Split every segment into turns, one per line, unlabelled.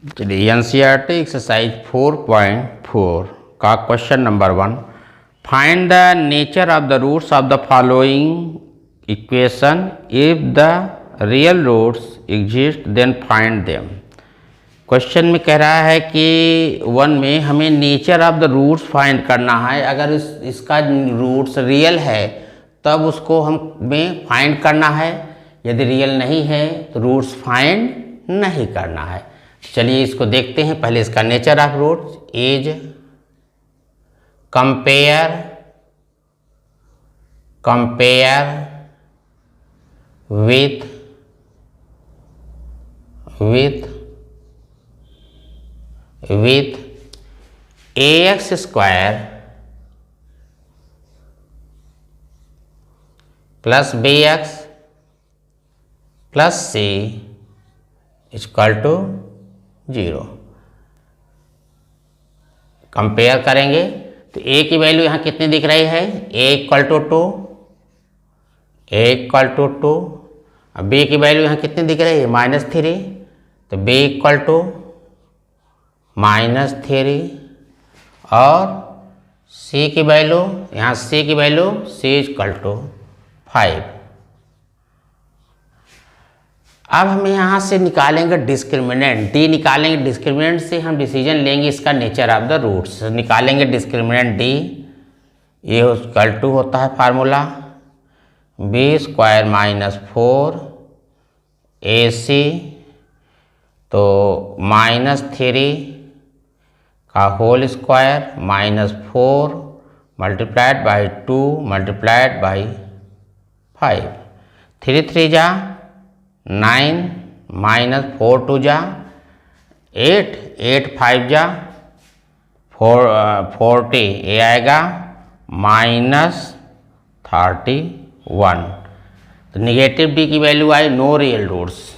चलिए NCERT exercise 4.4 का question number 1, find the nature of the roots of the following equation, if the real roots exist then find them. Question में कह रहा है कि 1 में हमें nature of the roots find करना है। अगर इसका रूट्स रियल है तब उसको हमें फाइंड करना है, यदि रियल नहीं है तो रूट्स फाइंड नहीं करना है। चलिए इसको देखते हैं। पहले इसका nature of roots is compare with ax square plus bx plus c equal to 0। Compare करेंगे तो a की वैल्यू यहाँ कितनी दिख रही है, a इक्वल टू 2, अब b की वैल्यू यहाँ कितनी दिख रही है, -3, तो b इक्वल टू -3, और c की वैल्यू यहाँ c इक्वल टू 5। अब हम यहाँ से निकालेंगे डिस्क्रिमिनेंट, डी निकालेंगे। डिस्क्रिमिनेंट से हम डिसीजन लेंगे इसका नेचर ऑफ द रूट्स। निकालेंगे डिस्क्रिमिनेंट डी, ये इक्वल टू होता है फार्मूला b स्क्वायर -4 ac, तो -3 का whole square -4 multiplied by 2 multiplied by 5, 3 3 जा 9 -4 2 जा 8, 8 5 जा 40, ये आएगा -31। तो निगेटिव डी की वैल्यू आई नो रियल रूट्स,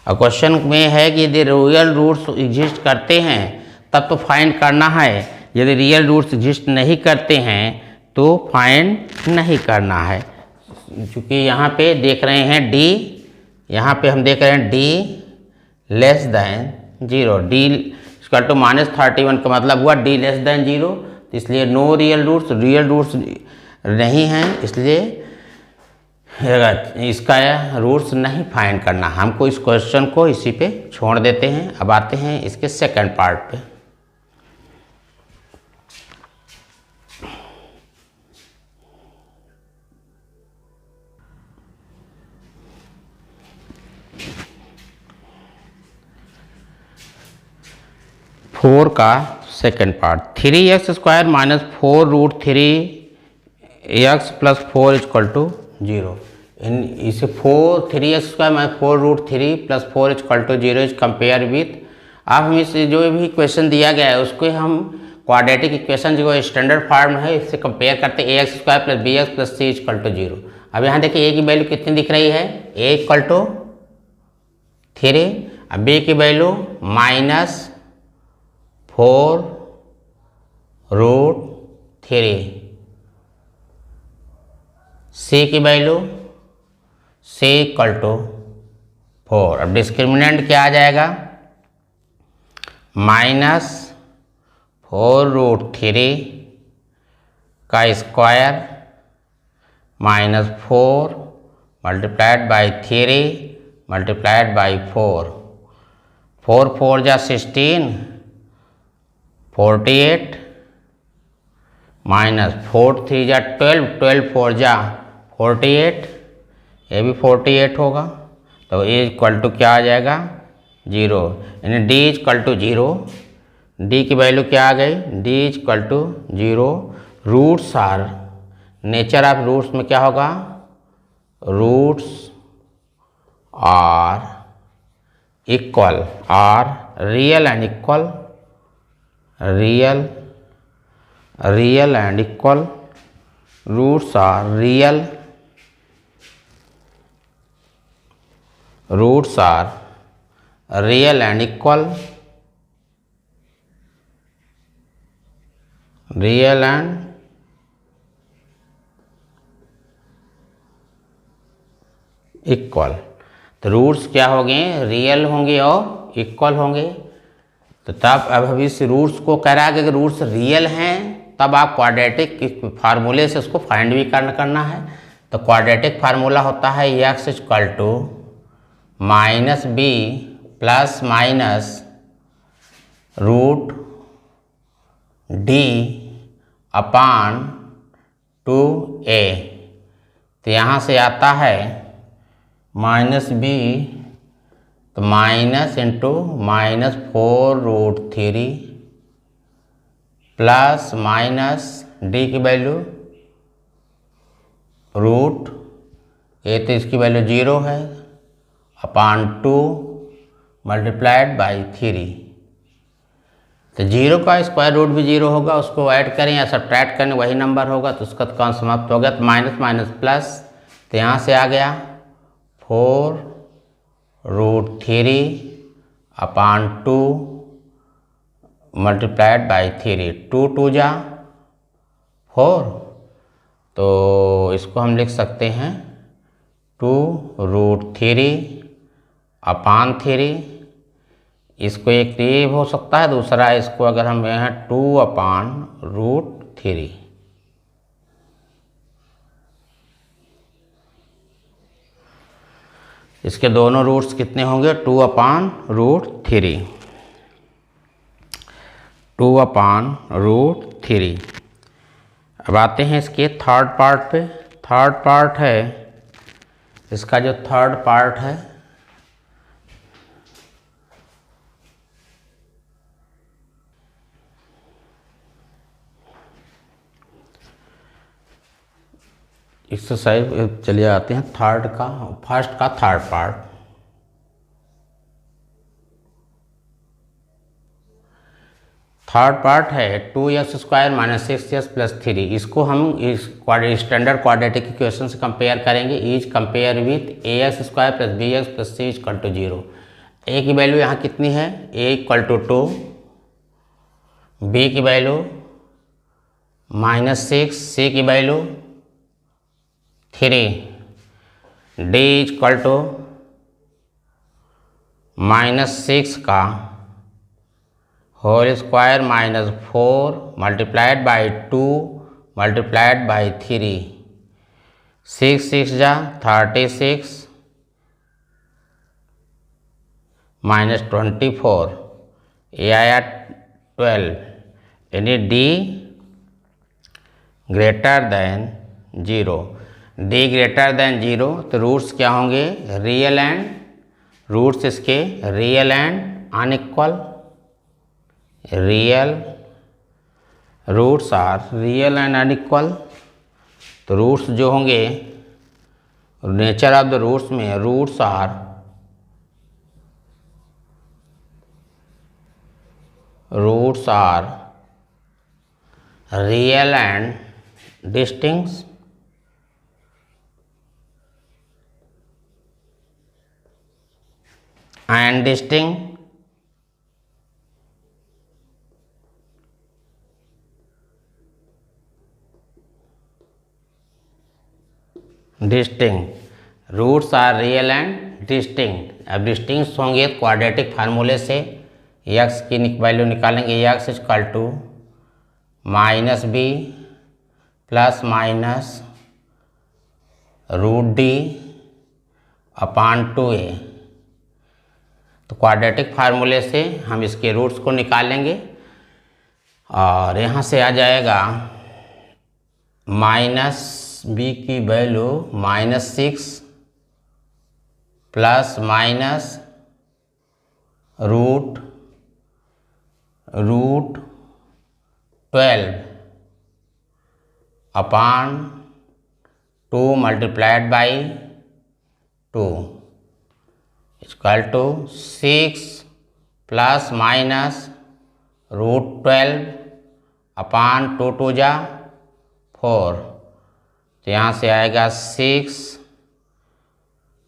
अब क्वेश्चन में है कि यदि रियल रूट्स एग्जिस्ट करते हैं तब तो फाइंड करना है, यदि रियल रूट्स एग्जिस्ट नहीं करते हैं तो फाइंड नहीं करना है। क्योंकि यहाँ पे देख रहे हैं डी, यहाँ पे हम देख रहे हैं D less than 0, D equal to -31 का मतलब हुआ डी लेस दैन 0, तो इसलिए नो रियल रूट्स नहीं हैं, इसलिए इसका रूट्स नहीं फाइंड करना। हमको इस क्वेश्चन को इसी पे छोड़ देते हैं। अब आते हैं इसके सेकंड पार्ट पे। फोर का second part, 3x square -4 root 3x plus 4 equal to 0। इसे 3x square -4 root 3 plus 4 equal to 0 is compare with. अब हम इस जो भी इक्वेशन दिया गया है उसको हम क्वाड्रेटिक इक्वेशन जो स्टैंडर्ड फॉर्म है इससे कंपेयर करते हैं, ax square plus bx plus c equal to 0। अब यहाँ देखिए a की वैल्यू कितनी दिख रही है, a इक्वल टू 3, अब b की वैल्यू -4 रूट 3, c की वैल्यू c इक्वल टू 4। अब डिस्क्रिमिनेंट क्या आ जाएगा, -4 रूट 3 का square -4 multiplied by 3 multiplied by 4, 4 4 जा 16, 48 -4 3 जा 12, 12 4 जा 48, ये भी 48 होगा, तो ए इक्वल टू क्या आ जाएगा 0, यानी डी इक्वल टू 0। डी की वैल्यू क्या आ गई, D equal to 0। Roots are, nature of roots में क्या होगा, roots are equal, are real and equal, real and equal, roots are real, roots are real and equal, real and equal. तो roots क्या होंगे, real होंगे और equal होंगे। तो तब अब इस रूट्स को कह रहा है कि अगर रूट्स रियल हैं तब आप क्वाड्रेटिक फार्मूले से उसको फाइंड भी करना है। तो क्वाड्रेटिक फार्मूला होता है x equal to minus B plus minus root D upon 2a। तो यहाँ से आता है माइनस बी, तो minus into minus 4√3 plus minus D की वैल्यू रूट ए, तो इसकी वैल्यू 0 है, अपान 2 मल्टीप्लाइड बाई 3। तो 0 का स्क्वायर रूट भी 0 होगा, उसको ऐड करें या सब्ट्रैक्ट करें वही नंबर होगा, तो उसका काम समाप्त हो गया। तो माइनस माइनस प्लस, तो यहाँ से आ गया 4√3 अपान 2 मल्टीप्लाइड बाई 3, 2 2 जा 4, तो इसको हम लिख सकते हैं 2√3 अपान 3। इसको एक ये हो सकता है, दूसरा इसको अगर हम यहाँ 2/√3। इसके दोनों रूट्स कितने होंगे, 2/√3, 2/√3। अब आते हैं इसके थर्ड पार्ट पे। थर्ड पार्ट है इसका, जो थर्ड पार्ट है एक्सरसाइज, चलिए आते हैं थर्ड का, फर्स्ट का थर्ड पार्ट। थर्ड पार्ट है 2x² माइनस 6x प्लस 3। इसको हम इस स्टैंडर्ड क्वाड्रेटिक इक्वेशन से कंपेयर करेंगे। Is compare with ax² plus bx plus c equal to 0। a की वैल्यू यहाँ कितनी है, a इक्वल टू 2, b की वैल्यू -6, c की वैल्यू 3, d इक्वल टू -6 का whole square minus 4 multiplied by 2 multiplied by 3, 6 6 जा 36 माइनस 24, ये आया 12, यानी d greater than 0। d greater than 0, तो रूट्स क्या होंगे, रियल एंड, रूट्स इसके real and unequal, real, roots are real and unequal. तो रूट्स जो होंगे, नेचर ऑफ द रूट्स में roots are real and distinct, and distinct, roots are real and distinct. अब distinct होंगे quadratic फार्मूले से x की वैल्यू निकालेंगे, x equal to minus B plus minus root D upon 2a। तो क्वाड्रेटिक फार्मूले से हम इसके रूट्स को निकालेंगे और यहाँ से आ जाएगा माइनस बी की value -6 plus minus root 12 upon 2 multiplied by 2 equal to 6 plus minus root 12 upon 2 2 जा 4। तो यहाँ से आएगा 6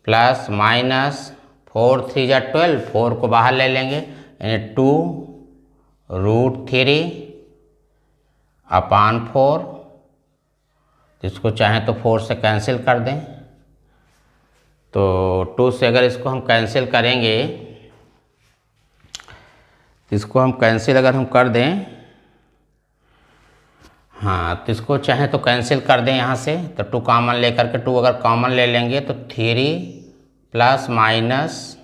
प्लस माइनस 4 3 जा 12, 4 को बाहर ले लेंगे, यानी 2√3 अपान 4। इसको चाहें तो 4 से कैंसिल कर दें, तो 2 से अगर इसको हम कैंसिल करेंगे, इसको हम कैंसिल अगर हम कर दें, हाँ तो इसको चाहे तो कैंसिल कर दें यहाँ से, तो 2 कॉमन लेकर के 2 अगर कॉमन ले लेंगे तो 3 प्लस माइनस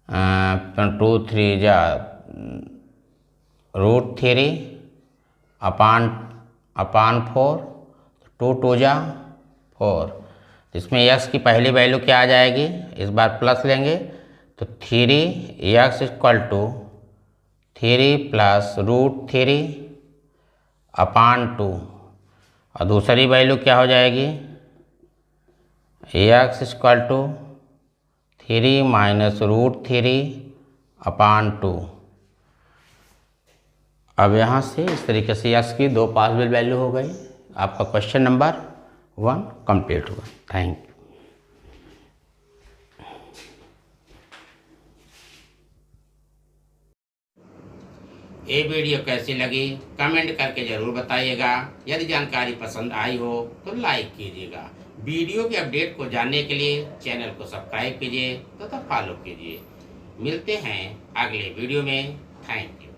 2 3 जा √3 अपान 4, 2 2 जा 4। इसमें x की पहली वैल्यू क्या आ जाएगी, इस बार प्लस लेंगे तो 3x इक्वल टू 3 प्लस √3 अपान 2, और दूसरी वैल्यू क्या हो जाएगी, x इक्वल टू 3 माइनस √3 अपान 2। अब यहाँ से इस तरीके से x की 2 पॉसिबल वैल्यू हो गई। आपका क्वेश्चन नंबर 1 कंप्लीट हुआ। Thank you. ये वीडियो कैसी लगी कमेंट करके ज़रूर बताइएगा। यदि जानकारी पसंद आई हो तो लाइक कीजिएगा। वीडियो के अपडेट को जानने के लिए चैनल को सब्सक्राइब कीजिए तथा फॉलो कीजिए। मिलते हैं अगले वीडियो में। Thank you.